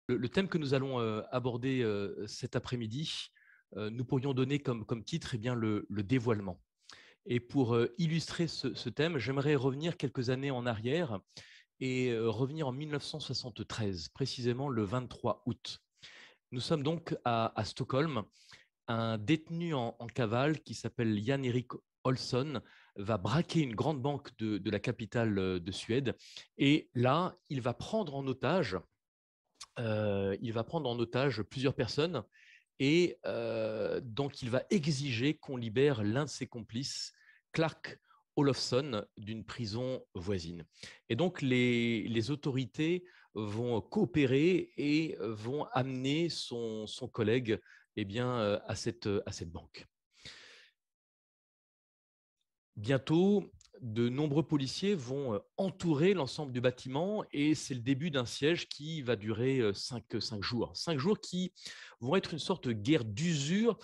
Le thème que nous allons aborder cet après-midi, nous pourrions donner comme titre le dévoilement. Et pour illustrer ce thème, j'aimerais revenir quelques années en arrière et revenir en 1973, précisément le 23 août. Nous sommes donc à Stockholm. Un détenu en cavale qui s'appelle Jan-Erik Olsson va braquer une grande banque de la capitale de Suède. Et là, il va prendre en otage plusieurs personnes et donc il va exiger qu'on libère l'un de ses complices, Clark Olofsson, d'une prison voisine. Et donc les autorités vont coopérer et vont amener son collègue à cette banque. Bientôt, de nombreux policiers vont entourer l'ensemble du bâtiment et c'est le début d'un siège qui va durer 5 jours. 5 jours qui vont être une sorte de guerre d'usure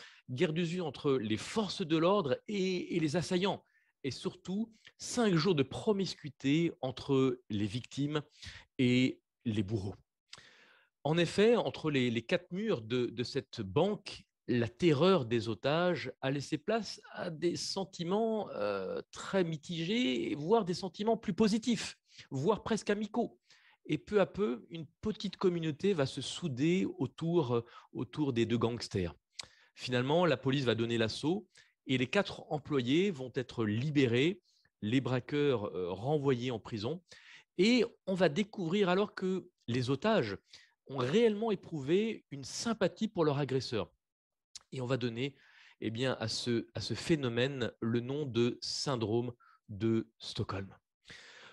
entre les forces de l'ordre et les assaillants. Et surtout, 5 jours de promiscuité entre les victimes et les bourreaux. En effet, entre les quatre murs de cette banque, la terreur des otages a laissé place à des sentiments très mitigés, voire des sentiments plus positifs, voire presque amicaux. Et peu à peu, une petite communauté va se souder autour des deux gangsters. Finalement, la police va donner l'assaut et les 4 employés vont être libérés, les braqueurs renvoyés en prison. Et on va découvrir alors que les otages ont réellement éprouvé une sympathie pour leur agresseur. Et on va donner à ce phénomène le nom de syndrome de Stockholm.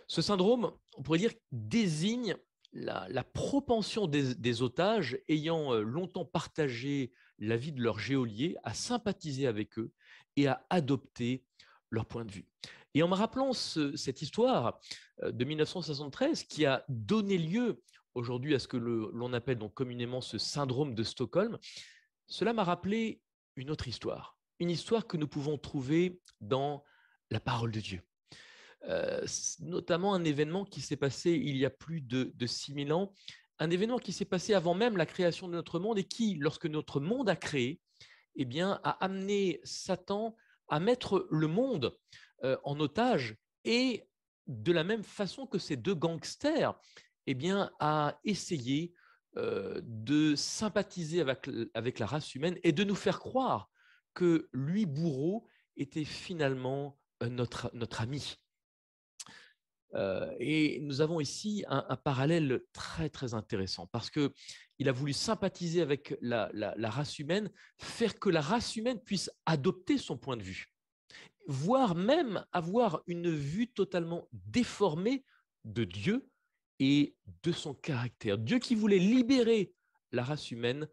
Ce syndrome, on pourrait dire, désigne la propension des otages ayant longtemps partagé la vie de leur geôlier à sympathiser avec eux et à adopter leur point de vue. Et en me rappelant cette histoire de 1973 qui a donné lieu aujourd'hui à ce que l'on appelle donc communément ce syndrome de Stockholm, cela m'a rappelé une autre histoire, une histoire que nous pouvons trouver dans la parole de Dieu. Notamment un événement qui s'est passé il y a plus de 6000 ans, un événement qui s'est passé avant même la création de notre monde et qui, lorsque notre monde a créé, a amené Satan à mettre le monde en otage et de la même façon que ces deux gangsters, à essayer de sympathiser avec la race humaine et de nous faire croire que lui, bourreau, était finalement notre ami. Et nous avons ici un parallèle très, très intéressant parce qu'il a voulu sympathiser avec la race humaine, faire que la race humaine puisse adopter son point de vue, voire même avoir une vue totalement déformée de Dieu et de son caractère. Dieu qui voulait libérer la race humaine,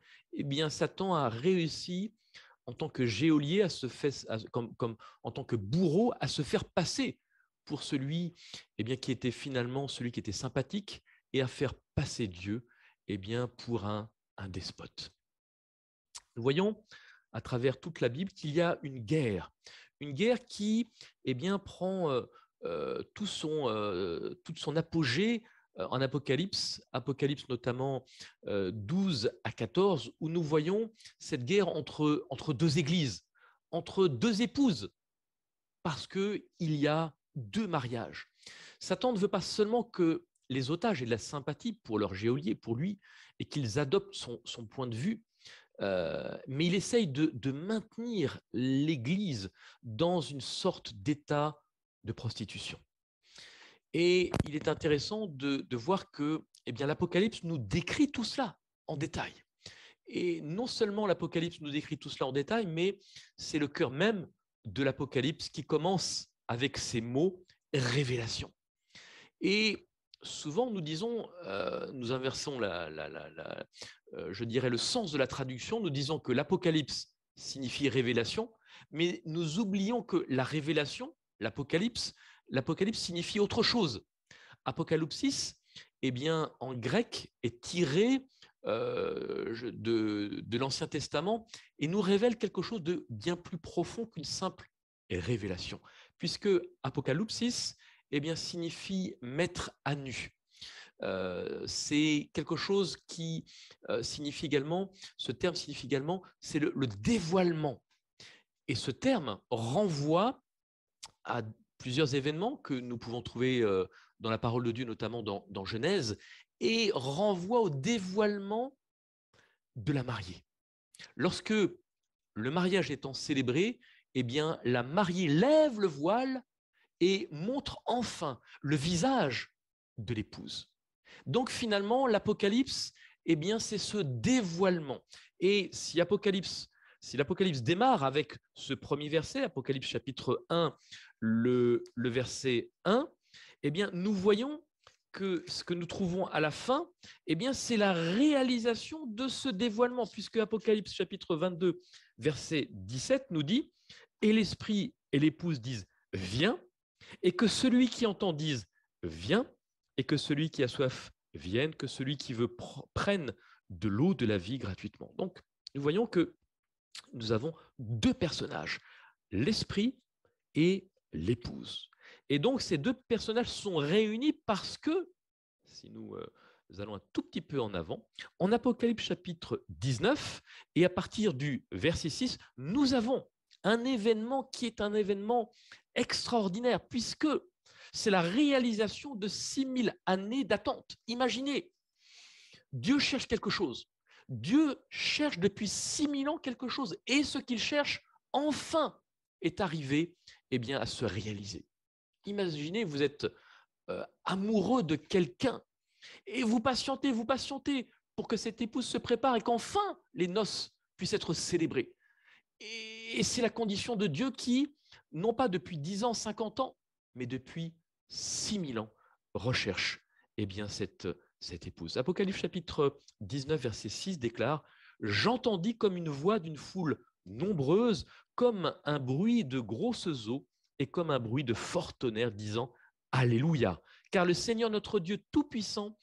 Satan a réussi en tant que geôlier, en tant que bourreau, à se faire passer pour celui qui était finalement celui qui était sympathique et à faire passer Dieu pour un despote. Nous voyons à travers toute la Bible qu'il y a une guerre qui prend toute son apogée en Apocalypse notamment 12 à 14, où nous voyons cette guerre entre deux églises, entre deux épouses, parce qu'il y a deux mariages. Satan ne veut pas seulement que les otages aient de la sympathie pour leur geôlier, pour lui, et qu'ils adoptent son point de vue, mais il essaye de maintenir l'Église dans une sorte d'état de prostitution. Et il est intéressant de voir que l'Apocalypse nous décrit tout cela en détail. Et non seulement l'Apocalypse nous décrit tout cela en détail, mais c'est le cœur même de l'Apocalypse qui commence avec ces mots « révélation ». Et souvent, nous disons, nous inversons je dirais le sens de la traduction, nous disons que l'Apocalypse signifie révélation, mais nous oublions que la révélation, l'Apocalypse signifie autre chose. Apocalypsis, en grec, est tiré de l'Ancien Testament et nous révèle quelque chose de bien plus profond qu'une simple révélation, puisque Apocalypsis signifie mettre à nu. c'est quelque chose qui signifie également, ce terme signifie également, c'est le dévoilement. Et ce terme renvoie à plusieurs événements que nous pouvons trouver dans la parole de Dieu, notamment dans Genèse, et renvoie au dévoilement de la mariée. Lorsque le mariage étant célébré, eh bien, la mariée lève le voile et montre enfin le visage de l'épouse. Donc finalement, l'Apocalypse, eh bien, c'est ce dévoilement. Et si l'Apocalypse démarre avec ce premier verset, Apocalypse chapitre 1, le verset 1, eh bien, nous voyons que ce que nous trouvons à la fin, eh bien, c'est la réalisation de ce dévoilement, puisque Apocalypse chapitre 22, verset 17 nous dit « Et l'Esprit et l'épouse disent « Viens », et que celui qui entend dise « Viens », et que celui qui a soif vienne, que celui qui veut prenne de l'eau de la vie gratuitement. Donc, nous voyons que nous avons deux personnages, l'Esprit et l'épouse. Et donc, ces deux personnages sont réunis parce que, si nous allons un tout petit peu en avant, en Apocalypse chapitre 19, et à partir du verset 6, nous avons un événement qui est un événement extraordinaire, puisque c'est la réalisation de 6000 années d'attente. Imaginez, Dieu cherche quelque chose. Dieu cherche depuis 6000 ans quelque chose, et ce qu'il cherche, enfin, est arrivé à se réaliser. Imaginez, vous êtes amoureux de quelqu'un, et vous patientez pour que cette épouse se prépare et qu'enfin les noces puissent être célébrées. Et c'est la condition de Dieu qui, non pas depuis 10 ans, 50 ans, mais depuis 6000 ans, recherche cette épouse. Apocalypse chapitre 19, verset 6 déclare « J'entendis comme une voix d'une foule nombreuse, comme un bruit de grosses eaux et comme un bruit de fort tonnerre, disant « Alléluia ! Car le Seigneur notre Dieu Tout-Puissant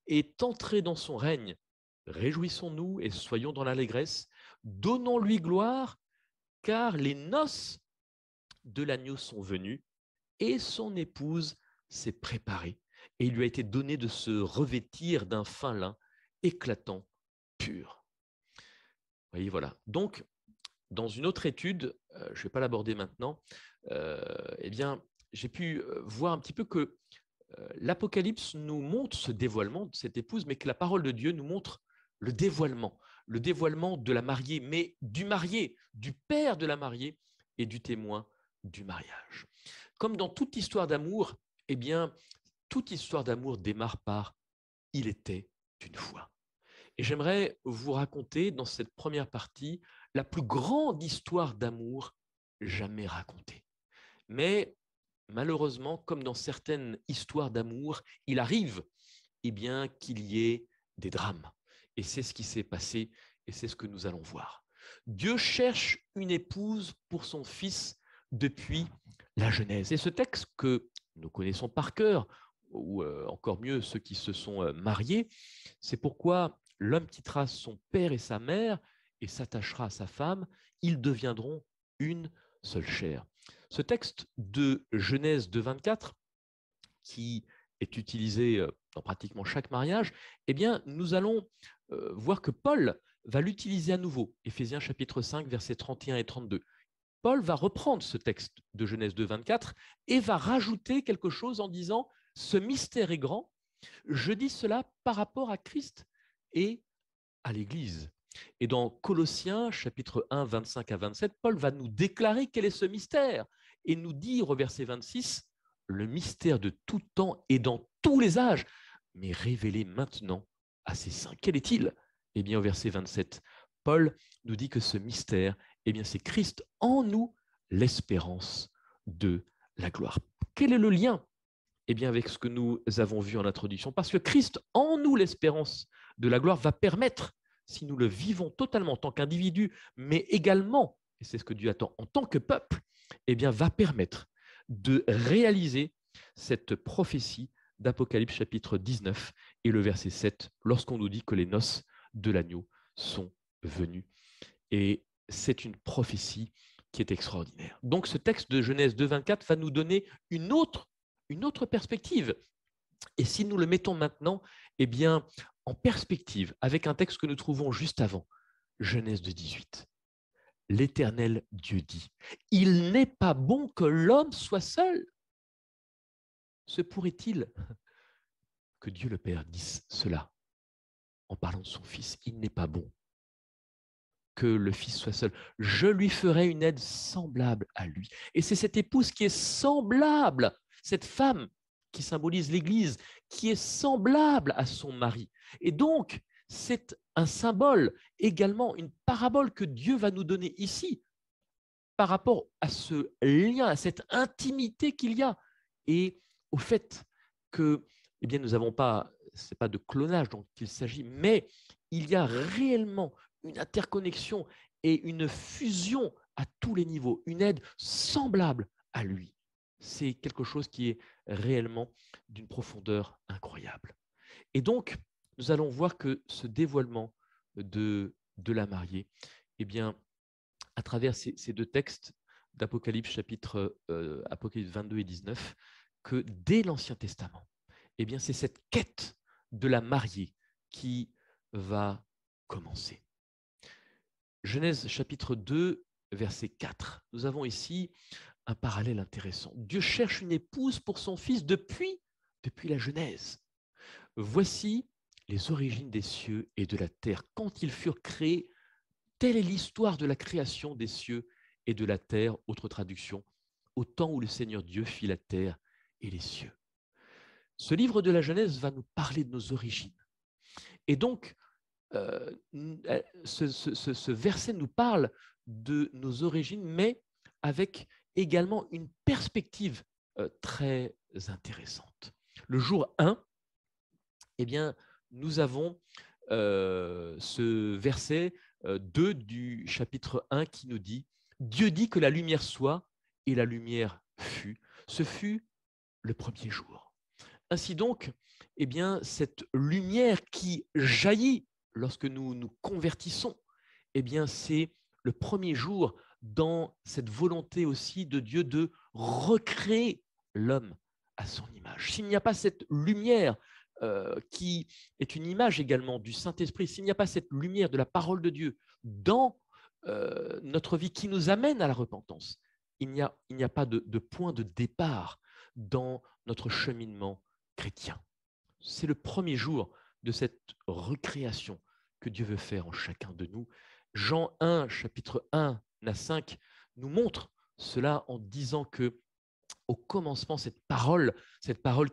est entré dans son règne. Réjouissons-nous et soyons dans l'allégresse. Donnons-lui gloire, car les noces de l'agneau sont venues et son épouse s'est préparée. Et il lui a été donné de se revêtir d'un fin lin éclatant, pur. » Vous voyez, voilà. Donc, dans une autre étude, je ne vais pas l'aborder maintenant, j'ai pu voir un petit peu que l'Apocalypse nous montre ce dévoilement de cette épouse, mais que la parole de Dieu nous montre le dévoilement de la mariée, mais du marié, du père de la mariée et du témoin du mariage. Comme dans toute histoire d'amour, toute histoire d'amour démarre par « il était une fois ». Et j'aimerais vous raconter dans cette première partie la plus grande histoire d'amour jamais racontée. Mais malheureusement, comme dans certaines histoires d'amour, il arrive qu'il y ait des drames. Et c'est ce qui s'est passé et c'est ce que nous allons voir. Dieu cherche une épouse pour son fils depuis la Genèse. Et ce texte que nous connaissons par cœur, ou encore mieux ceux qui se sont mariés, c'est pourquoi l'homme quittera son père et sa mère et s'attachera à sa femme, ils deviendront une seule chair. Ce texte de Genèse 2,24, qui est utilisé dans pratiquement chaque mariage, nous allons voir que Paul va l'utiliser à nouveau. Éphésiens chapitre 5, versets 31 et 32. Paul va reprendre ce texte de Genèse 2,24 et va rajouter quelque chose en disant « Ce mystère est grand, je dis cela par rapport à Christ et à l'Église ». Et dans Colossiens chapitre 1, 25 à 27, Paul va nous déclarer quel est ce mystère et nous dire au verset 26 « Le mystère de tout temps et dans tous les âges, mais révélé maintenant à ses saints ». Quel est-il ? Au verset 27, Paul nous dit que ce mystère, c'est Christ en nous, l'espérance de la gloire. Quel est le lien avec ce que nous avons vu en introduction? Parce que Christ en nous, l'espérance de la gloire, va permettre, si nous le vivons totalement en tant qu'individu, mais également, et c'est ce que Dieu attend en tant que peuple, va permettre de réaliser cette prophétie d'Apocalypse chapitre 19 et le verset 7, lorsqu'on nous dit que les noces de l'agneau sont venues. Et c'est une prophétie qui est extraordinaire. Donc ce texte de Genèse 2,24 va nous donner une autre perspective. Et si nous le mettons maintenant, eh bien, en perspective, avec un texte que nous trouvons juste avant, Genèse 2,18, l'Éternel Dieu dit, « Il n'est pas bon que l'homme soit seul. » Se pourrait-il que Dieu le Père dise cela en parlant de son Fils? Il n'est pas bon que le Fils soit seul. Je lui ferai une aide semblable à lui. Et c'est cette épouse qui est semblable, cette femme qui symbolise l'Église, qui est semblable à son mari. Et donc, c'est un symbole, également une parabole que Dieu va nous donner ici par rapport à ce lien, à cette intimité qu'il y a et au fait que, eh bien, nous n'avons pas, ce n'est pas de clonage dont il s'agit, mais il y a réellement une interconnexion et une fusion à tous les niveaux, une aide semblable à lui. C'est quelque chose qui est réellement d'une profondeur incroyable. Et donc, nous allons voir que ce dévoilement de la mariée, eh bien, à travers ces deux textes d'Apocalypse, chapitre Apocalypse 22 et 19, que dès l'Ancien Testament, eh bien, c'est cette quête de la mariée qui va commencer. Genèse chapitre 2, verset 4. Nous avons ici un parallèle intéressant. Dieu cherche une épouse pour son fils depuis la Genèse. Voici les origines des cieux et de la terre quand ils furent créés. Telle est l'histoire de la création des cieux et de la terre, autre traduction, au temps où le Seigneur Dieu fit la terre et les cieux. Ce livre de la Genèse va nous parler de nos origines. Et donc, ce verset nous parle de nos origines, mais avec également une perspective très intéressante. Le jour 1, eh bien, nous avons ce verset 2 du chapitre 1 qui nous dit « Dieu dit que la lumière soit, et la lumière fut. » Ce fut le premier jour. Ainsi donc, eh bien, cette lumière qui jaillit lorsque nous nous convertissons, eh bien, c'est le premier jour dans cette volonté aussi de Dieu de recréer l'homme à son image. S'il n'y a pas cette lumière qui est une image également du Saint-Esprit, s'il n'y a pas cette lumière de la parole de Dieu dans notre vie qui nous amène à la repentance, il n'y a pas de point de départ dans notre cheminement chrétien. C'est le premier jour de cette recréation que Dieu veut faire en chacun de nous. Jean 1, chapitre 1 à 5, nous montre cela en disant que au commencement, cette parole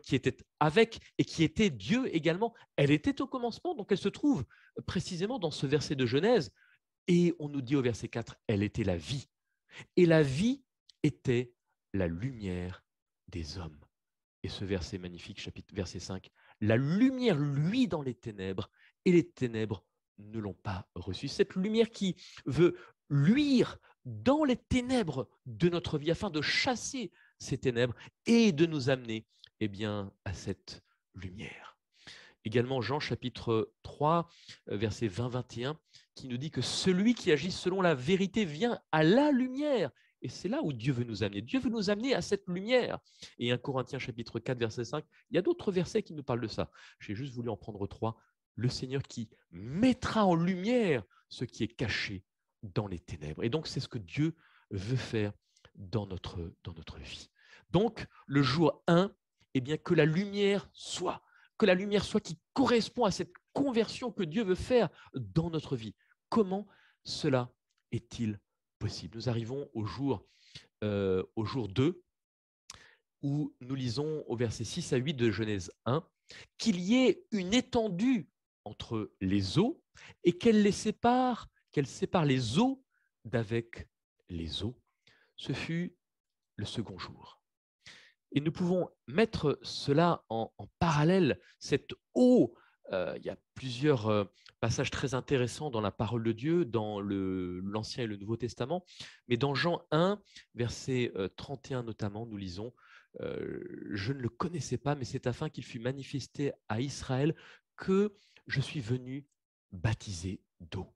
qui était avec et qui était Dieu également, elle était au commencement, donc elle se trouve précisément dans ce verset de Genèse. Et on nous dit au verset 4, elle était la vie. Et la vie était la lumière des hommes. Et ce verset magnifique, chapitre verset 5, la lumière luit dans les ténèbres, et les ténèbres ne l'ont pas reçue. Cette lumière qui veut luire dans les ténèbres de notre vie afin de chasser ces ténèbres et de nous amener eh bien, à cette lumière. Également Jean chapitre 3, verset 20-21, qui nous dit que celui qui agit selon la vérité vient à la lumière. Et c'est là où Dieu veut nous amener. Dieu veut nous amener à cette lumière. Et 1 Corinthiens chapitre 4, verset 5, il y a d'autres versets qui nous parlent de ça. J'ai juste voulu en prendre 3. Le Seigneur qui mettra en lumière ce qui est caché dans les ténèbres. Et donc, c'est ce que Dieu veut faire dans notre vie. Donc, le jour 1, eh bien, que la lumière soit qui correspond à cette conversion que Dieu veut faire dans notre vie. Comment cela est-il possible? Nous arrivons au jour 2, où nous lisons au verset 6 à 8 de Genèse 1, qu'il y ait une étendue entre les eaux et qu'elle sépare les eaux d'avec les eaux. Ce fut le second jour. Et nous pouvons mettre cela en parallèle, cette eau. Il y a plusieurs passages très intéressants dans la parole de Dieu, dans l'Ancien et le Nouveau Testament. Mais dans Jean 1, verset 31 notamment, nous lisons je ne le connaissais pas, mais c'est afin qu'il fût manifesté à Israël que je suis venu baptiser d'eau.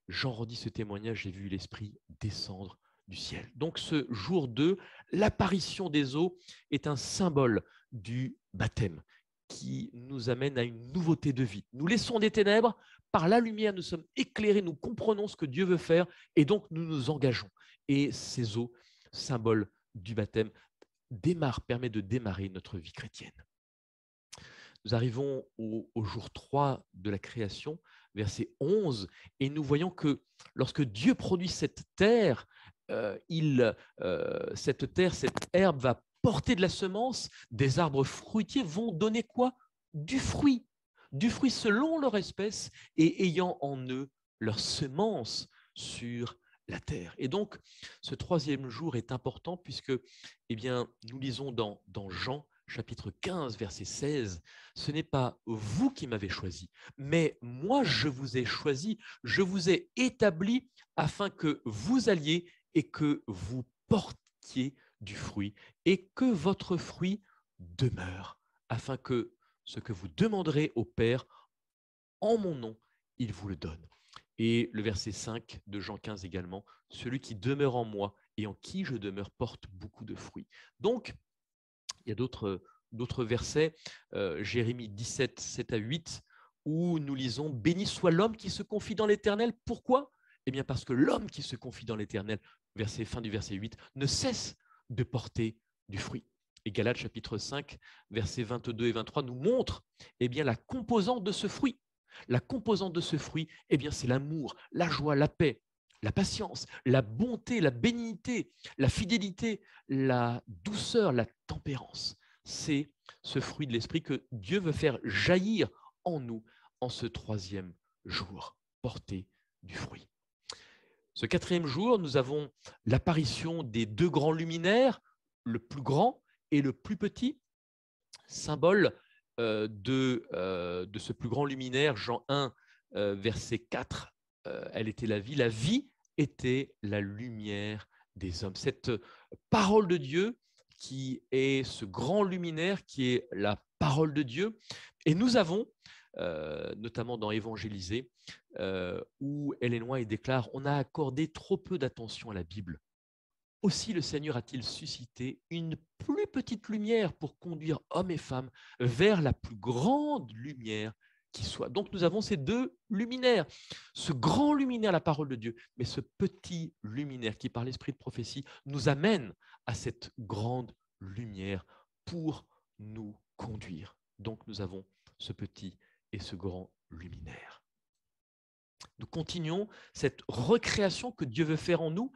Jean redit ce témoignage, j'ai vu l'Esprit descendre du ciel. Donc ce jour 2, l'apparition des eaux est un symbole du baptême qui nous amène à une nouveauté de vie. Nous laissons des ténèbres, par la lumière, nous sommes éclairés, nous comprenons ce que Dieu veut faire et donc nous nous engageons. Et ces eaux, symbole du baptême, permet de démarrer notre vie chrétienne. Nous arrivons au jour 3 de la création, verset 11, et nous voyons que lorsque Dieu produit cette terre, cette herbe va porter de la semence, des arbres fruitiers vont donner quoi? Du fruit selon leur espèce et ayant en eux leur semence sur la terre. Et donc, ce troisième jour est important puisque, eh bien, nous lisons dans Jean, chapitre 15, verset 16, « Ce n'est pas vous qui m'avez choisi, mais moi je vous ai choisi, je vous ai établi afin que vous alliez et que vous portiez du fruit et que votre fruit demeure, afin que ce que vous demanderez au Père en mon nom, il vous le donne. » Et le verset 5 de Jean 15 également, « Celui qui demeure en moi et en qui je demeure porte beaucoup de fruits. » Donc, il y a d'autres versets, Jérémie 17, 7 à 8, où nous lisons « Béni soit l'homme qui se confie dans l'Éternel. » Pourquoi? Eh bien parce que l'homme qui se confie dans l'Éternel, fin du verset 8, ne cesse de porter du fruit. Et Galates chapitre 5, versets 22 et 23 nous montre eh bien, la composante de ce fruit. La composante de ce fruit, eh bien, c'est l'amour, la joie, la paix, la patience, la bonté, la bénignité, la fidélité, la douceur, la tempérance. C'est ce fruit de l'esprit que Dieu veut faire jaillir en nous en ce troisième jour, porter du fruit. Ce quatrième jour, nous avons l'apparition des deux grands luminaires, le plus grand et le plus petit, symbole de ce plus grand luminaire, Jean 1, verset 4, elle était la vie était la lumière des hommes. Cette parole de Dieu qui est ce grand luminaire, qui est la parole de Dieu. Et nous avons, notamment dans Évangéliser, où Ellen White déclare « On a accordé trop peu d'attention à la Bible. Aussi le Seigneur a-t-il suscité une plus petite lumière pour conduire hommes et femmes vers la plus grande lumière qui soit. » Donc nous avons ces deux luminaires, ce grand luminaire, la parole de Dieu, mais ce petit luminaire qui, par l'esprit de prophétie, nous amène à cette grande lumière pour nous conduire. Donc nous avons ce petit et ce grand luminaire. Nous continuons cette recréation que Dieu veut faire en nous,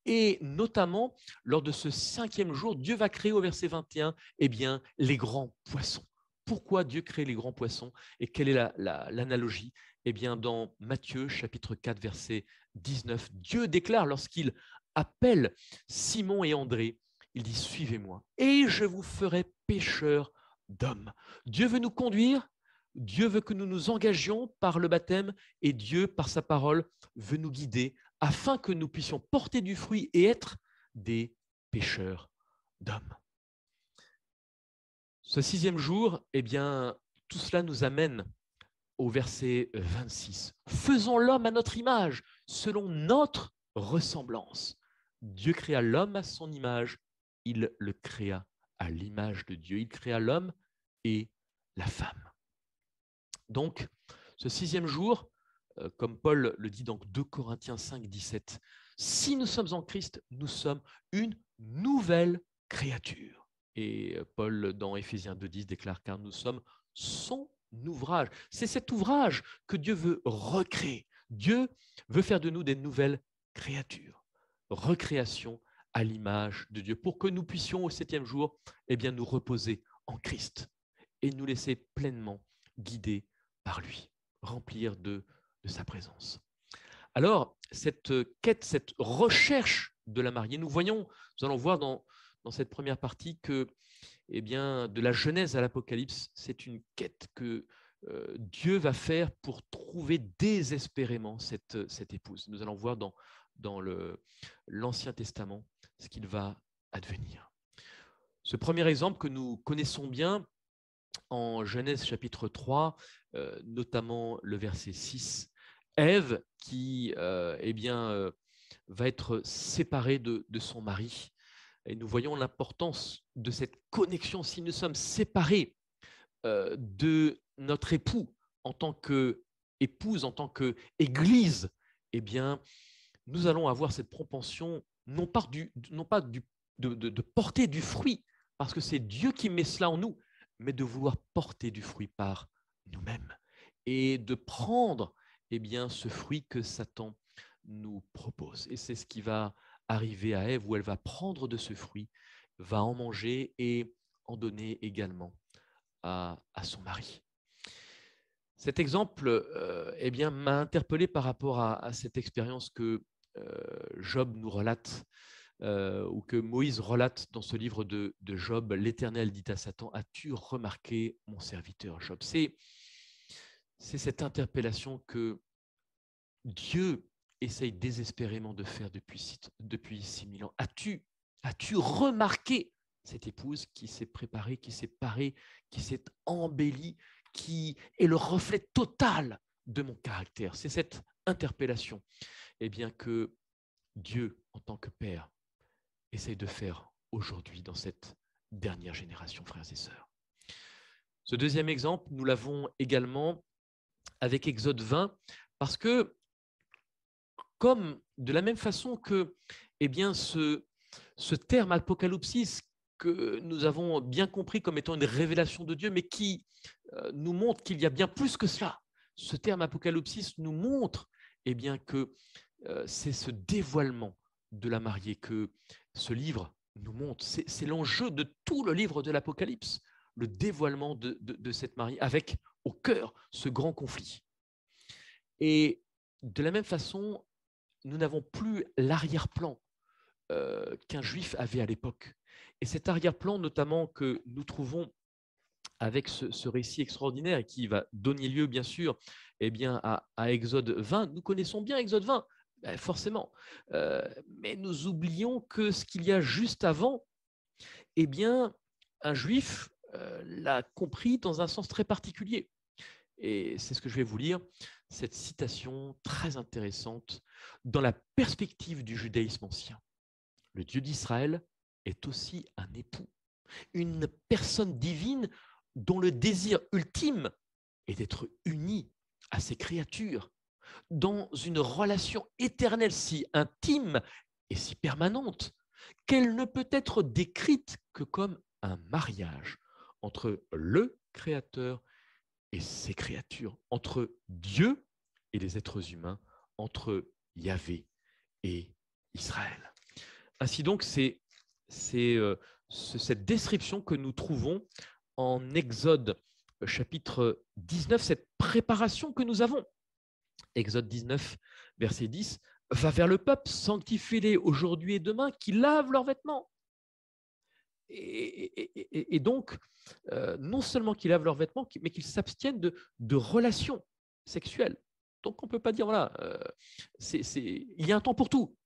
et notamment lors de ce 5e jour, Dieu va créer au verset 21 eh bien, les grands poissons. Pourquoi Dieu crée les grands poissons et quelle est l'analogie? Eh bien, dans Matthieu chapitre 4 verset 19, Dieu déclare lorsqu'il appelle Simon et André, il dit « Suivez-moi et je vous ferai pécheurs d'hommes ». Dieu veut nous conduire, Dieu veut que nous nous engagions par le baptême et Dieu, par sa parole, veut nous guider afin que nous puissions porter du fruit et être des pécheurs d'hommes. Ce 6e jour, eh bien, tout cela nous amène au verset 26. « Faisons l'homme à notre image, selon notre ressemblance. » Dieu créa l'homme à son image, il le créa à l'image de Dieu. Il créa l'homme et la femme. Donc, ce 6e jour, comme Paul le dit dans 2 Corinthiens 5, 17, « Si nous sommes en Christ, nous sommes une nouvelle créature. » Et Paul, dans Éphésiens 2, 10, déclare « Car nous sommes son ouvrage. » C'est cet ouvrage que Dieu veut recréer. Dieu veut faire de nous des nouvelles créatures. Recréation à l'image de Dieu, pour que nous puissions au 7e jour eh bien, nous reposer en Christ et nous laisser pleinement guider par lui, remplir de sa présence. Alors, cette quête, cette recherche de la mariée, nous allons voir dans cette première partie que, eh bien, de la Genèse à l'Apocalypse, c'est une quête que Dieu va faire pour trouver désespérément cette épouse. Nous allons voir dans l'Ancien Testament ce qu'il va advenir. Ce premier exemple que nous connaissons bien, en Genèse chapitre 3, notamment le verset 6, Ève qui va être séparée de son mari. Et nous voyons l'importance de cette connexion. Si nous sommes séparés, de notre époux en tant qu'épouse, en tant qu'Église, eh bien, nous allons avoir cette propension non pas, de porter du fruit, parce que c'est Dieu qui met cela en nous, mais de vouloir porter du fruit par nous-mêmes et de prendre eh bien, ce fruit que Satan nous propose. Et c'est ce qui va arriver à Ève, où elle va prendre de ce fruit, va en manger et en donner également à son mari. Cet exemple eh bien, m'a interpellé par rapport à cette expérience que Job nous relate, ou que Moïse relate dans ce livre de Job. L'Éternel dit à Satan, as-tu remarqué mon serviteur Job? C'est cette interpellation que Dieu essaye désespérément de faire depuis 6000 ans. As-tu remarqué cette épouse qui s'est préparée, qui s'est parée, qui s'est embellie, qui est le reflet total de mon caractère? C'est cette interpellation eh bien, que Dieu, en tant que Père, essaye de faire aujourd'hui dans cette dernière génération, frères et sœurs. Ce deuxième exemple, nous l'avons également avec Exode 20, parce que, comme de la même façon que eh bien, ce terme apocalypsis que nous avons bien compris comme étant une révélation de Dieu, mais qui nous montre qu'il y a bien plus que cela. Ce terme apocalypsis nous montre eh bien, que c'est ce dévoilement de la mariée que ce livre nous montre. C'est l'enjeu de tout le livre de l'Apocalypse, le dévoilement de cette mariée, avec au cœur ce grand conflit. Et de la même façon, nous n'avons plus l'arrière-plan qu'un juif avait à l'époque. Et cet arrière-plan, notamment, que nous trouvons avec ce récit extraordinaire et qui va donner lieu, bien sûr, eh bien, à Exode 20. Nous connaissons bien Exode 20, ben, forcément. Mais nous oublions que ce qu'il y a juste avant, eh bien, un juif l'a compris dans un sens très particulier. Et c'est ce que je vais vous lire, cette citation très intéressante dans la perspective du judaïsme ancien. Le Dieu d'Israël est aussi un époux, une personne divine dont le désir ultime est d'être uni à ses créatures dans une relation éternelle si intime et si permanente qu'elle ne peut être décrite que comme un mariage entre le Créateur et ses créatures, entre Dieu et les êtres humains, entre Yahvé et Israël. Ainsi donc, c'est cette description que nous trouvons en Exode chapitre 19, cette préparation que nous avons. Exode 19, verset 10, va vers le peuple, sanctifie-les aujourd'hui et demain, qu'ils lavent leurs vêtements. Et donc, non seulement qu'ils lavent leurs vêtements, mais qu'ils s'abstiennent de relations sexuelles. Donc, on ne peut pas dire, voilà, il y a un temps pour tout.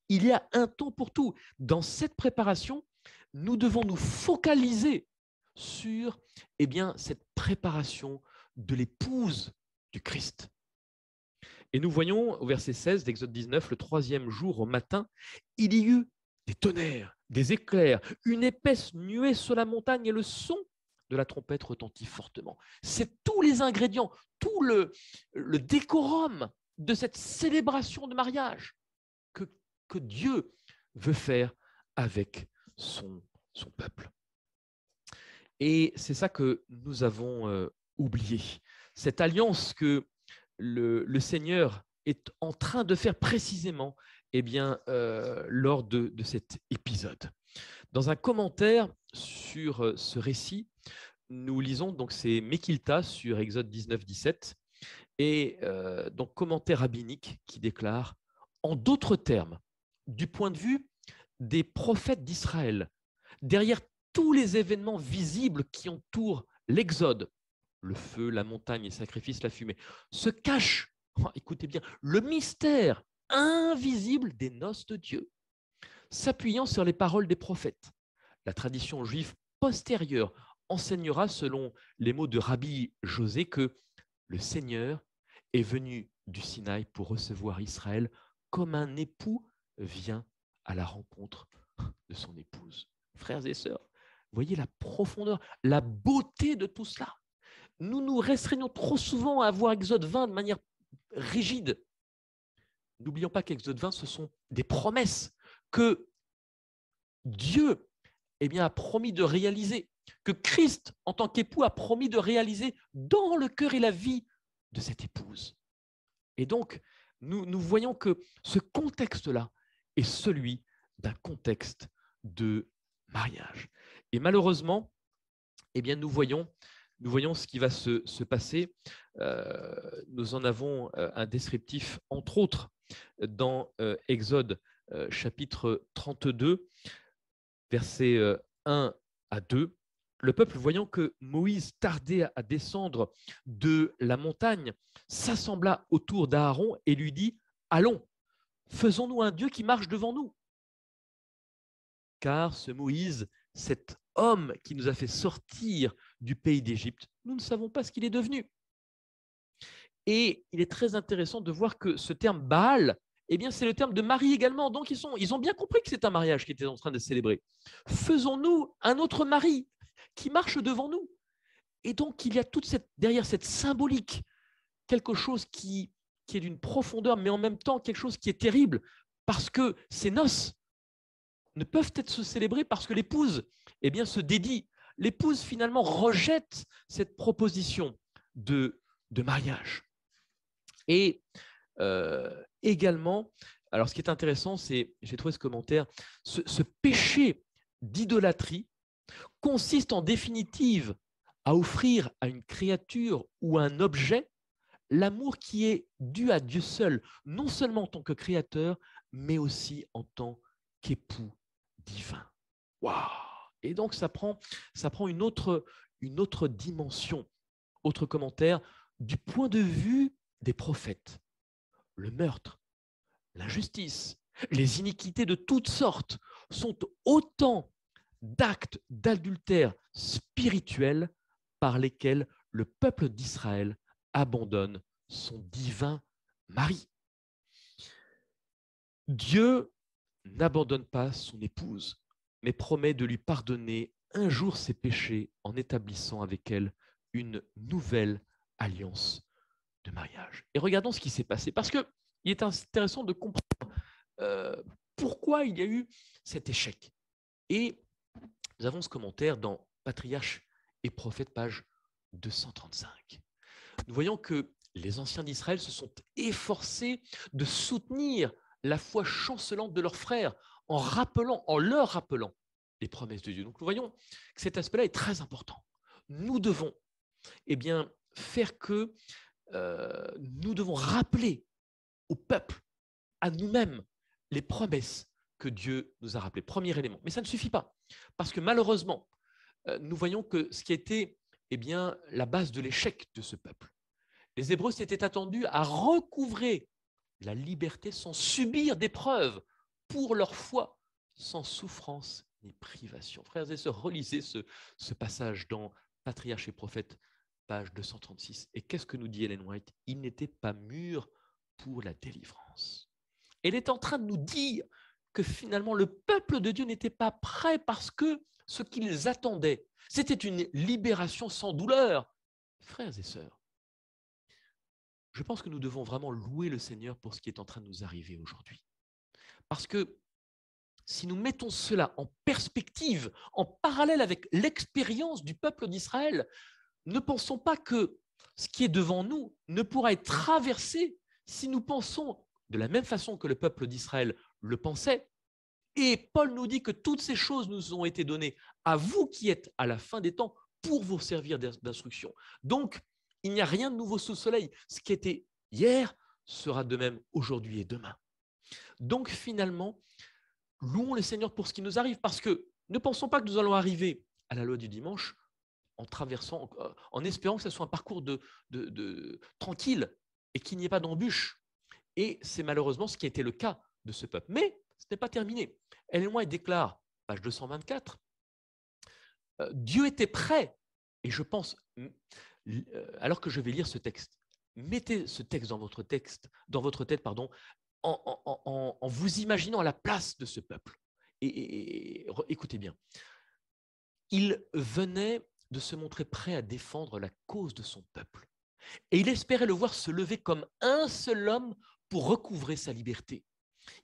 Il y a un temps pour tout. Dans cette préparation, nous devons nous focaliser sur eh bien, cette préparation de l'épouse du Christ. Et nous voyons au verset 16 d'Exode 19, le troisième jour au matin, il y eut des tonnerres, des éclairs, une épaisse nuée sur la montagne et le son de la trompette retentit fortement. C'est tous les ingrédients, tout le décorum de cette célébration de mariage que Dieu veut faire avec son peuple. Et c'est ça que nous avons oublié. Cette alliance que le Seigneur est en train de faire précisément eh bien, lors de cet épisode. Dans un commentaire sur ce récit, nous lisons, donc c'est Mekilta sur Exode 19, 17, et donc commentaire rabbinique qui déclare, en d'autres termes, du point de vue des prophètes d'Israël, derrière tous les événements visibles qui entourent l'Exode, le feu, la montagne, les sacrifices, la fumée, se cache, écoutez bien, le mystère invisible des noces de Dieu, s'appuyant sur les paroles des prophètes. La tradition juive postérieure enseignera, selon les mots de Rabbi José, que le Seigneur est venu du Sinaï pour recevoir Israël comme un époux vient à la rencontre de son épouse. Frères et sœurs, voyez la profondeur, la beauté de tout cela. nous nous restreignons trop souvent à voir Exode 20 de manière rigide. N'oublions pas qu'Exode 20, ce sont des promesses que Dieu a promis de réaliser, que Christ, en tant qu'époux, a promis de réaliser dans le cœur et la vie de cette épouse. Et donc, nous voyons que ce contexte-là est celui d'un contexte de mariage. Et malheureusement, nous voyons ce qui va se passer. Nous en avons un descriptif, entre autres, dans Exode chapitre 32, versets 1 à 2. Le peuple, voyant que Moïse tardait à descendre de la montagne, s'assembla autour d'Aaron et lui dit « Allons, faisons-nous un Dieu qui marche devant nous. » Car ce Moïse, cet homme qui nous a fait sortir du pays d'Égypte, nous ne savons pas ce qu'il est devenu. Et il est très intéressant de voir que ce terme Baal, c'est le terme de mari également. Donc, ils ont bien compris que c'est un mariage qui était en train de célébrer. Faisons-nous un autre mari qui marche devant nous. Et donc, il y a derrière cette symbolique, quelque chose qui est d'une profondeur, mais en même temps quelque chose qui est terrible, parce que ces noces ne peuvent être célébrées parce que l'épouse se dédie. L'épouse, finalement, rejette cette proposition de mariage. Et également, alors ce qui est intéressant, c'est, j'ai trouvé ce commentaire, ce péché d'idolâtrie consiste en définitive à offrir à une créature ou à un objet l'amour qui est dû à Dieu seul, non seulement en tant que créateur, mais aussi en tant qu'époux divin. Waouh! Et donc, ça prend une autre dimension. Autre commentaire, du point de vue des prophètes, le meurtre, l'injustice, les iniquités de toutes sortes sont autant d'actes d'adultère spirituel par lesquels le peuple d'Israël abandonne son divin mari. Dieu n'abandonne pas son épouse, mais promet de lui pardonner un jour ses péchés en établissant avec elle une nouvelle alliance de mariage. Et regardons ce qui s'est passé, parce qu'il est intéressant de comprendre pourquoi il y a eu cet échec. Et nous avons ce commentaire dans Patriarches et Prophètes, page 235. Nous voyons que les anciens d'Israël se sont efforcés de soutenir la foi chancelante de leurs frères en leur rappelant les promesses de Dieu. Donc nous voyons que cet aspect-là est très important. Nous devons faire que nous devons rappeler au peuple, à nous-mêmes, les promesses que Dieu nous a rappelées. Premier élément. Mais ça ne suffit pas, parce que malheureusement, nous voyons que ce qui était la base de l'échec de ce peuple. Les Hébreux s'étaient attendus à recouvrer la liberté sans subir d'épreuves pour leur foi, sans souffrance ni privation. Frères et sœurs, relisez ce passage dans Patriarches et Prophètes, page 236. Et qu'est-ce que nous dit Ellen White? Il n'était pas mûr pour la délivrance. Elle est en train de nous dire que finalement le peuple de Dieu n'était pas prêt parce que ce qu'ils attendaient, c'était une libération sans douleur. Frères et sœurs, je pense que nous devons vraiment louer le Seigneur pour ce qui est en train de nous arriver aujourd'hui. Parce que si nous mettons cela en perspective, en parallèle avec l'expérience du peuple d'Israël, ne pensons pas que ce qui est devant nous ne pourra être traversé si nous pensons de la même façon que le peuple d'Israël le pensait. Et Paul nous dit que toutes ces choses nous ont été données à vous qui êtes à la fin des temps pour vous servir d'instruction. Donc, il n'y a rien de nouveau sous le soleil. Ce qui était hier sera de même aujourd'hui et demain. Donc, finalement, louons le Seigneur pour ce qui nous arrive, parce que ne pensons pas que nous allons arriver à la loi du dimanche en traversant, en espérant que ce soit un parcours tranquille et qu'il n'y ait pas d'embûche. Et c'est malheureusement ce qui a été le cas de ce peuple. Mais ce n'est pas terminé. Ellen White déclare, page 224, Dieu était prêt, et je pense, alors que je vais lire ce texte, mettez ce texte dans votre tête, en vous imaginant à la place de ce peuple. Et écoutez bien, il venait de se montrer prêt à défendre la cause de son peuple. Et il espérait le voir se lever comme un seul homme pour recouvrer sa liberté.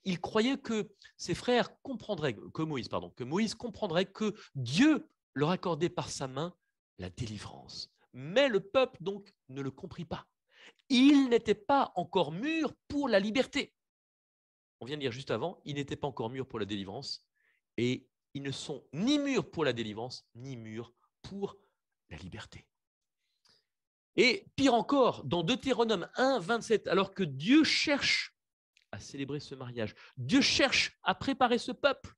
Il croyait que ses frères comprendraient, que Moïse comprendrait que Dieu leur accordait par sa main la délivrance. Mais le peuple donc ne le comprit pas. Il n'était pas encore mûr pour la liberté. On vient de dire juste avant, ils n'étaient pas encore mûrs pour la délivrance et ils ne sont ni mûrs pour la délivrance, ni mûrs pour la liberté. Et pire encore, dans Deutéronome 1, 27, alors que Dieu cherche à célébrer ce mariage, Dieu cherche à préparer ce peuple,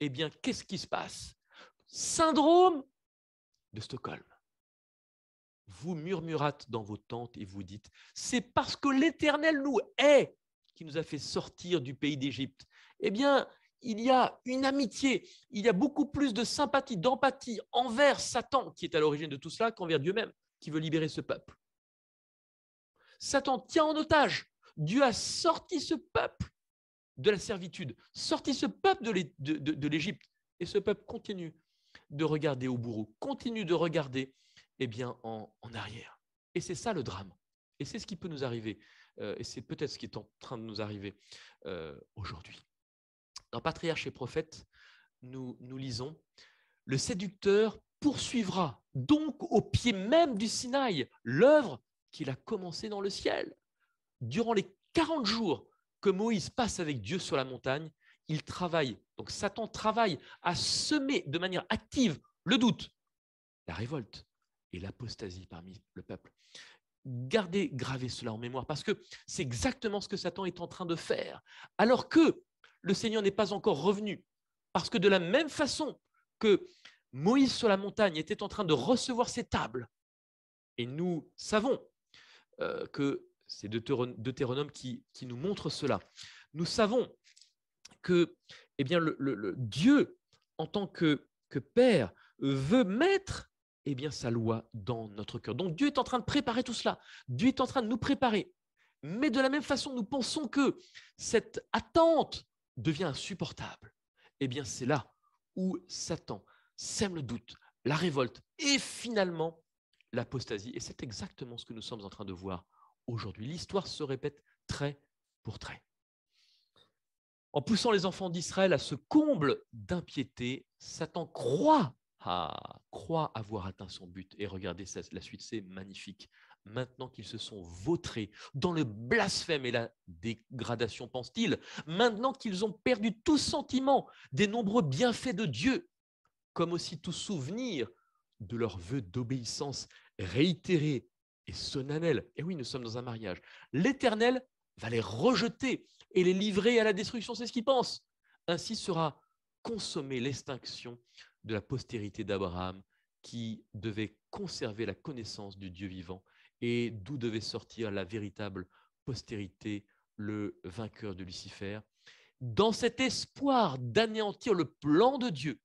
eh bien, qu'est-ce qui se passe? Syndrome de Stockholm. Vous murmurâtes dans vos tentes et vous dites, c'est parce que l'Éternel nous hait qui nous a fait sortir du pays d'Égypte. Eh bien, il y a une amitié, il y a beaucoup plus de sympathie, d'empathie envers Satan qui est à l'origine de tout cela qu'envers Dieu même qui veut libérer ce peuple. Satan tient en otage. Dieu a sorti ce peuple de la servitude, sorti ce peuple de l'Égypte. Et ce peuple continue de regarder au bourreau, continue de regarder en arrière. Et c'est ça le drame. Et c'est ce qui peut nous arriver. Et c'est peut-être ce qui est en train de nous arriver aujourd'hui. Dans Patriarches et Prophètes, nous lisons « Le séducteur poursuivra donc au pied même du Sinaï l'œuvre qu'il a commencée dans le ciel. Durant les 40 jours que Moïse passe avec Dieu sur la montagne, il travaille, donc Satan travaille à semer de manière active le doute, la révolte et l'apostasie parmi le peuple. Gardez, gravez cela en mémoire, parce que c'est exactement ce que Satan est en train de faire, alors que le Seigneur n'est pas encore revenu. Parce que de la même façon que Moïse sur la montagne était en train de recevoir ses tables, et nous savons que c'est Deutéronome qui nous montre cela. Nous savons que le Dieu, en tant que Père, veut mettre sa loi dans notre cœur. Donc Dieu est en train de préparer tout cela. Dieu est en train de nous préparer. Mais de la même façon, nous pensons que cette attente devient insupportable. C'est là où Satan sème le doute, la révolte et finalement l'apostasie. Et c'est exactement ce que nous sommes en train de voir aujourd'hui. L'histoire se répète trait pour trait. En poussant les enfants d'Israël à ce comble d'impiété, Satan croit avoir atteint son but. Et regardez, la suite, c'est magnifique. Maintenant qu'ils se sont vautrés dans le blasphème et la dégradation, pense-t-il, maintenant qu'ils ont perdu tout sentiment des nombreux bienfaits de Dieu, comme aussi tout souvenir de leurs vœux d'obéissance réitérés et solennels. Et oui, nous sommes dans un mariage. L'Éternel va les rejeter et les livrer à la destruction, c'est ce qu'il pense. Ainsi sera consommée l'extinction de la postérité d'Abraham qui devait conserver la connaissance du Dieu vivant et d'où devait sortir la véritable postérité, le vainqueur de Lucifer. Dans cet espoir d'anéantir le plan de Dieu,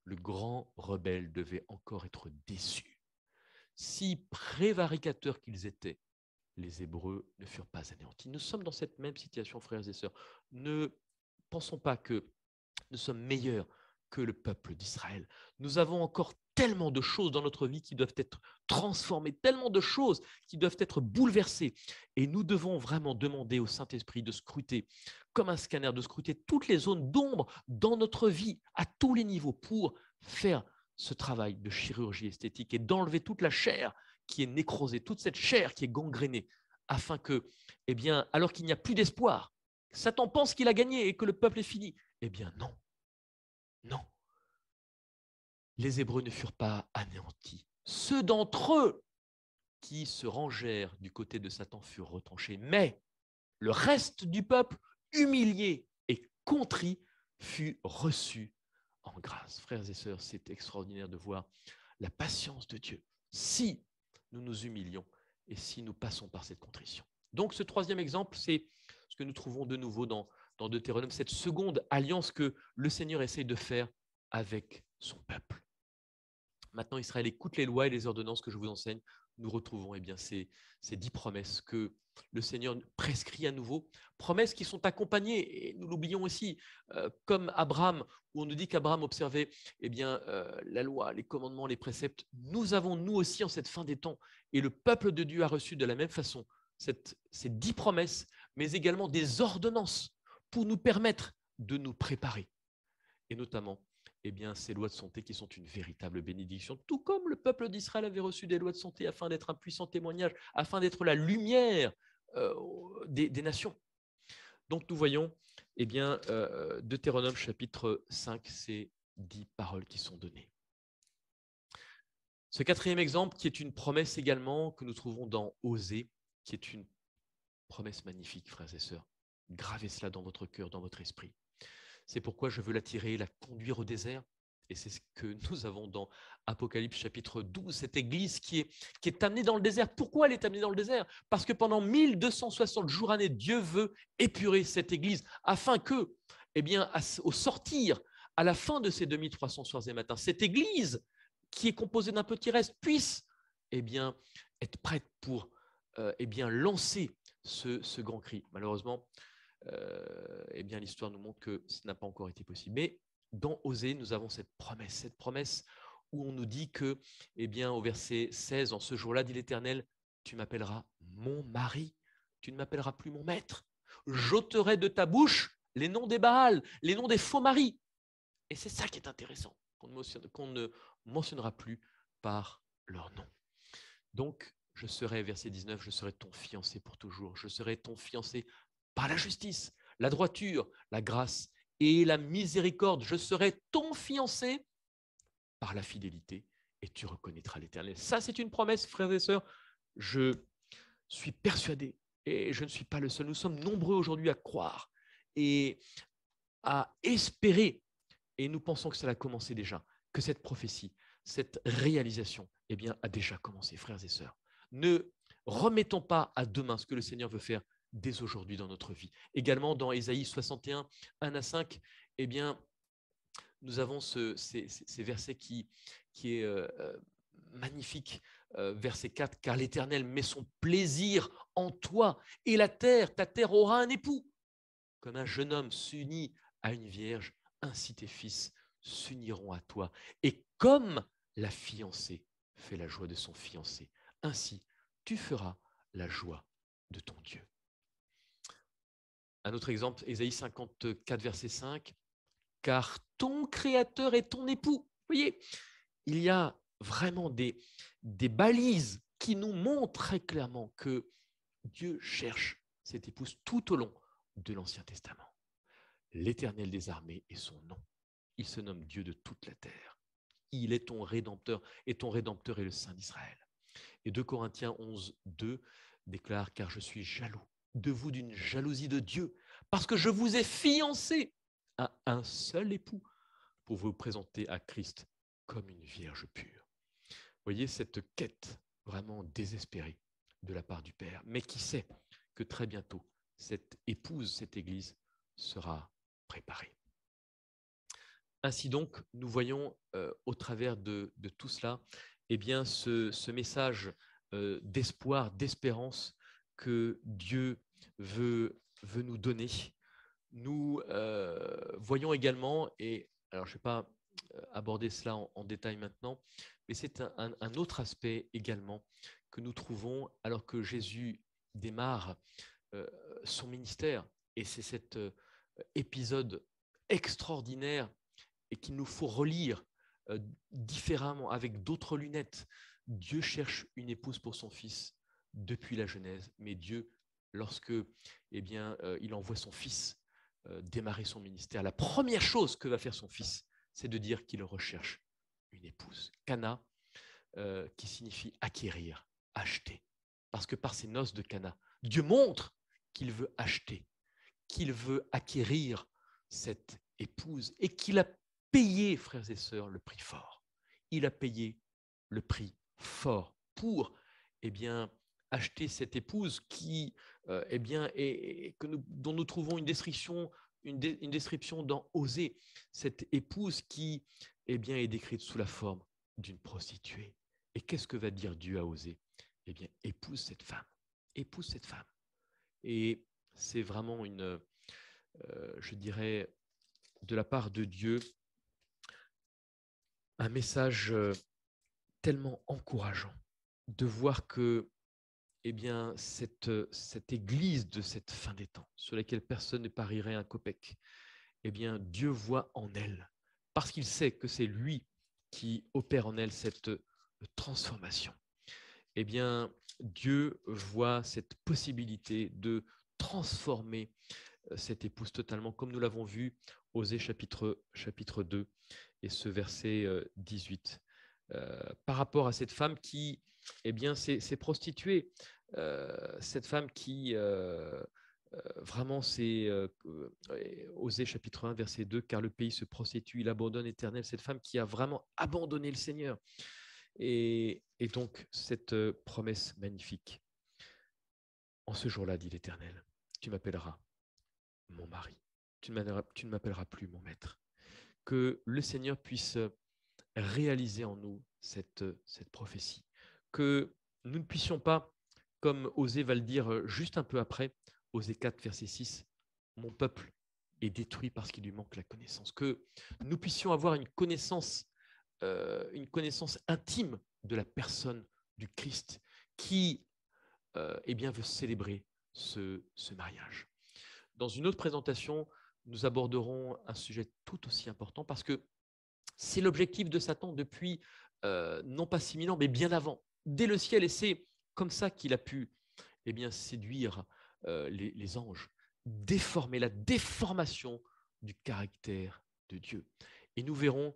le grand rebelle devait encore être déçu. Si prévaricateurs qu'ils étaient, les Hébreux ne furent pas anéantis. Nous sommes dans cette même situation, frères et sœurs. Ne pensons pas que nous sommes meilleurs que le peuple d'Israël. Nous avons encore tellement de choses dans notre vie qui doivent être transformées, tellement de choses qui doivent être bouleversées. Et nous devons vraiment demander au Saint-Esprit de scruter, comme un scanner, de scruter toutes les zones d'ombre dans notre vie, à tous les niveaux, pour faire ce travail de chirurgie esthétique et d'enlever toute la chair qui est nécrosée, toute cette chair qui est gangrénée, afin que, alors qu'il n'y a plus d'espoir, Satan pense qu'il a gagné et que le peuple est fini. Non. Non. Les Hébreux ne furent pas anéantis. Ceux d'entre eux qui se rangèrent du côté de Satan furent retranchés. Mais le reste du peuple, humilié et contrit, fut reçu en grâce. Frères et sœurs, c'est extraordinaire de voir la patience de Dieu si nous nous humilions et si nous passons par cette contrition. Donc ce troisième exemple, c'est ce que nous trouvons de nouveau dans Deutéronome, cette seconde alliance que le Seigneur essaye de faire avec son peuple. Maintenant, Israël écoute les lois et les ordonnances que je vous enseigne nous retrouvons ces 10 promesses que le Seigneur prescrit à nouveau, promesses qui sont accompagnées, et nous l'oublions aussi, comme Abraham, où on nous dit qu'Abraham observait la loi, les commandements, les préceptes. Nous avons, nous aussi, en cette fin des temps, et le peuple de Dieu a reçu de la même façon ces 10 promesses, mais également des ordonnances pour nous permettre de nous préparer. Et notamment, ces lois de santé qui sont une véritable bénédiction, tout comme le peuple d'Israël avait reçu des lois de santé afin d'être un puissant témoignage, afin d'être la lumière des nations. Donc nous voyons, Deutéronome chapitre 5, ces 10 paroles qui sont données. Ce quatrième exemple, qui est une promesse également que nous trouvons dans Osée, qui est une promesse magnifique, frères et sœurs. Gravez cela dans votre cœur, dans votre esprit. C'est pourquoi je veux l'attirer, la conduire au désert. Et c'est ce que nous avons dans Apocalypse chapitre 12, cette église qui est amenée dans le désert. Pourquoi elle est amenée dans le désert? Parce que pendant 1260 jours années, Dieu veut épurer cette église afin que, au sortir, à la fin de ces 2300 soirs et matins, cette église qui est composée d'un petit reste puisse être prête pour lancer ce grand cri. Malheureusement, l'histoire nous montre que ce n'a pas encore été possible. Mais dans Osée, nous avons cette promesse où on nous dit que, au verset 16, en ce jour-là, dit l'Éternel, tu m'appelleras mon mari, tu ne m'appelleras plus mon maître. J'ôterai de ta bouche les noms des Baals, les noms des faux maris. Et c'est ça qui est intéressant, qu'on ne mentionnera plus par leur nom. Donc, je serai, verset 19, je serai ton fiancé pour toujours. Je serai ton fiancé par la justice, la droiture, la grâce et la miséricorde. Je serai ton fiancé par la fidélité et tu reconnaîtras l'Éternel. Ça, c'est une promesse, frères et sœurs. Je suis persuadé, et je ne suis pas le seul, nous sommes nombreux aujourd'hui à croire et à espérer, et nous pensons que cela a commencé déjà, que cette prophétie, cette réalisation, a déjà commencé, frères et sœurs. Ne remettons pas à demain ce que le Seigneur veut faire dès aujourd'hui dans notre vie. Également, dans Ésaïe 61, 1 à 5, nous avons ces versets qui est magnifique. Verset 4, car l'Éternel met son plaisir en toi, et ta terre aura un époux. Comme un jeune homme s'unit à une vierge, ainsi tes fils s'uniront à toi. Et comme la fiancée fait la joie de son fiancé, ainsi tu feras la joie de ton Dieu. Un autre exemple, Ésaïe 54, verset 5, car ton Créateur est ton époux. Vous voyez, il y a vraiment des balises qui nous montrent très clairement que Dieu cherche cette épouse tout au long de l'Ancien Testament. L'Éternel des armées est son nom. Il se nomme Dieu de toute la terre. Il est ton Rédempteur, et ton Rédempteur est le Saint d'Israël. Et 2 Corinthiens 11, 2 déclare, car je suis jaloux de vous d'une jalousie de Dieu, parce que je vous ai fiancé à un seul époux pour vous présenter à Christ comme une vierge pure. Vous voyez cette quête vraiment désespérée de la part du Père, mais qui sait que très bientôt, cette épouse, cette Église, sera préparée. Ainsi donc, nous voyons au travers de tout cela ce message d'espoir, d'espérance que Dieu veut nous donner. Nous voyons également, et alors je ne vais pas aborder cela en détail maintenant, mais c'est un autre aspect également que nous trouvons alors que Jésus démarre son ministère. Et c'est cet épisode extraordinaire et qu'il nous faut relire différemment, avec d'autres lunettes. Dieu cherche une épouse pour son fils depuis la Genèse, mais Dieu, lorsque il envoie son fils démarrer son ministère, la première chose que va faire son fils, c'est de dire qu'il recherche une épouse. Cana, qui signifie acquérir, acheter. Parce que par ces noces de Cana, Dieu montre qu'il veut acheter, qu'il veut acquérir cette épouse et qu'il a payé, frères et sœurs, le prix fort. Il a payé le prix fort pour acheter cette épouse qui, dont nous trouvons une description dans Osée, cette épouse qui est décrite sous la forme d'une prostituée. Et qu'est-ce que va dire Dieu à Osée? eh bien, épouse cette femme. Épouse cette femme. Et c'est vraiment je dirais, de la part de Dieu, un message tellement encourageant de voir que eh bien, cette église de cette fin des temps, sur laquelle personne ne parierait un copec, eh bien, Dieu voit en elle, parce qu'il sait que c'est lui qui opère en elle cette transformation. Eh bien, Dieu voit cette possibilité de transformer cette épouse totalement, comme nous l'avons vu, Osée chapitre 2 et ce verset 18. Par rapport à cette femme qui, eh bien, s'est prostituée, cette femme qui vraiment c'est Osée chapitre 1 verset 2, car le pays se prostitue, il abandonne l'Éternel, cette femme qui a vraiment abandonné le Seigneur. Et donc cette promesse magnifique, en ce jour-là, dit l'Éternel, tu m'appelleras mon mari, tu ne m'appelleras plus mon maître. Que le Seigneur puisse réaliser en nous cette prophétie, que nous ne puissions pas, comme Osée va le dire juste un peu après, Osée 4, verset 6, mon peuple est détruit parce qu'il lui manque la connaissance, que nous puissions avoir une connaissance intime de la personne du Christ qui eh bien, veut célébrer ce mariage. Dans une autre présentation, nous aborderons un sujet tout aussi important parce que c'est l'objectif de Satan depuis non pas 6000 ans, mais bien avant, dès le ciel. Et c'est comme ça qu'il a pu eh bien, séduire les anges, déformer la déformation du caractère de Dieu. Et nous verrons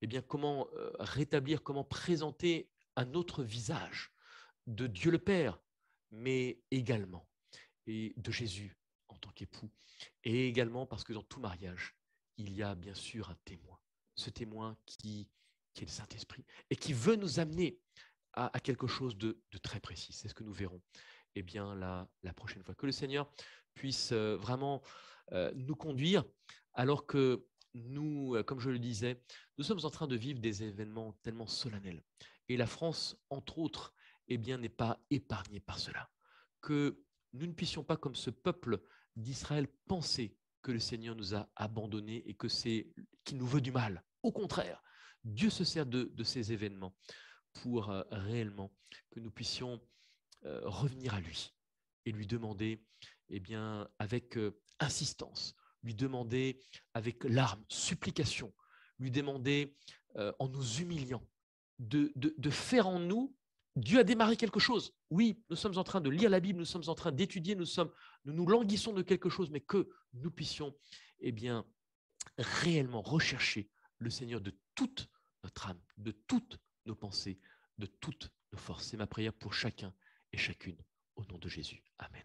eh bien, comment rétablir, comment présenter un autre visage de Dieu le Père, mais également et de Jésus en tant qu'époux. Et également parce que dans tout mariage, il y a bien sûr un témoin. Ce témoin qui est le Saint-Esprit et qui veut nous amener à quelque chose de très précis. C'est ce que nous verrons eh bien, la prochaine fois. Que le Seigneur puisse vraiment nous conduire alors que nous, comme je le disais, nous sommes en train de vivre des événements tellement solennels. Et la France, entre autres, eh bien, n'est pas épargnée par cela. Que nous ne puissions pas, comme ce peuple d'Israël, penser que le Seigneur nous a abandonnés et qu'il nous veut du mal. Au contraire, Dieu se sert de ces événements pour réellement que nous puissions revenir à lui et lui demander, eh bien, avec insistance, lui demander avec larmes, supplication, lui demander en nous humiliant, de faire en nous. Dieu a démarré quelque chose. Oui, nous sommes en train de lire la Bible, nous sommes en train d'étudier, nous languissons de quelque chose, mais que nous puissions eh bien, réellement rechercher le Seigneur de toute notre âme, de toutes nos pensées, de toutes nos forces. C'est ma prière pour chacun et chacune, au nom de Jésus. Amen.